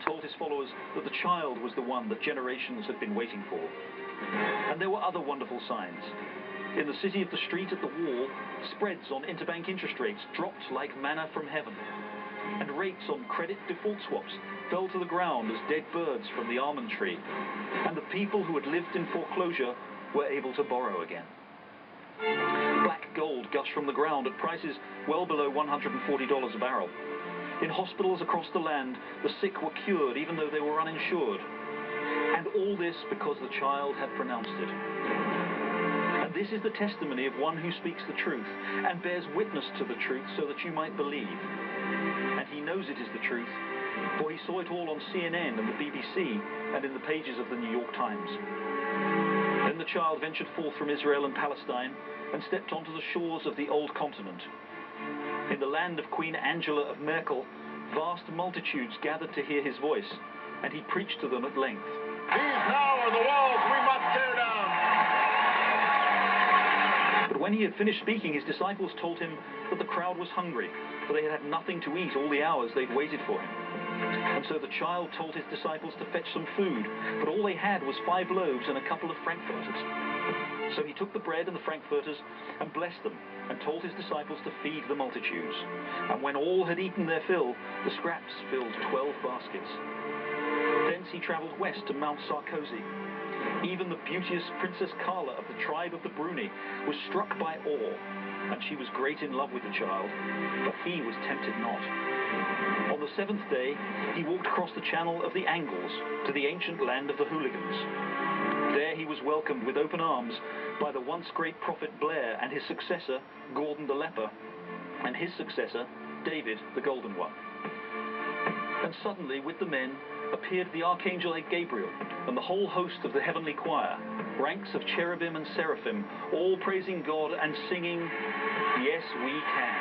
told his followers that the child was the one that generations had been waiting for. And there were other wonderful signs. In the city of the street at the wall, spreads on interbank interest rates dropped like manna from heaven. And rates on credit default swaps fell to the ground as dead birds from the almond tree. And the people who had lived in foreclosure were able to borrow again. Black gold gushed from the ground at prices well below $140 a barrel. In hospitals across the land, the sick were cured even though they were uninsured. And all this because the child had pronounced it. And this is the testimony of one who speaks the truth and bears witness to the truth so that you might believe. And he knows it is the truth, for he saw it all on CNN and the BBC and in the pages of the New York Times. Then the child ventured forth from Israel and Palestine and stepped onto the shores of the old continent. In the land of Queen Angela of Merkel, vast multitudes gathered to hear his voice, and he preached to them at length. These now are the walls we must tear down. But when he had finished speaking, his disciples told him that the crowd was hungry, for they had had nothing to eat all the hours they'd waited for him. And so the child told his disciples to fetch some food, but all they had was 5 loaves and a couple of frankfurters. So he took the bread and the frankfurters and blessed them, and told his disciples to feed the multitudes. And when all had eaten their fill, the scraps filled 12 baskets. Thence he travelled west to Mount Sarkozy. Even the beauteous Princess Carla of the tribe of the Bruni was struck by awe, and she was great in love with the child, but he was tempted not. On the 7th day, he walked across the channel of the Angles to the ancient land of the Hooligans. There he was welcomed with open arms by the once great prophet Blair and his successor, Gordon the Leper, and his successor, David the Golden One. And suddenly, with the men, appeared the archangel Gabriel and the whole host of the heavenly choir, ranks of cherubim and seraphim, all praising God and singing, "Yes, we can."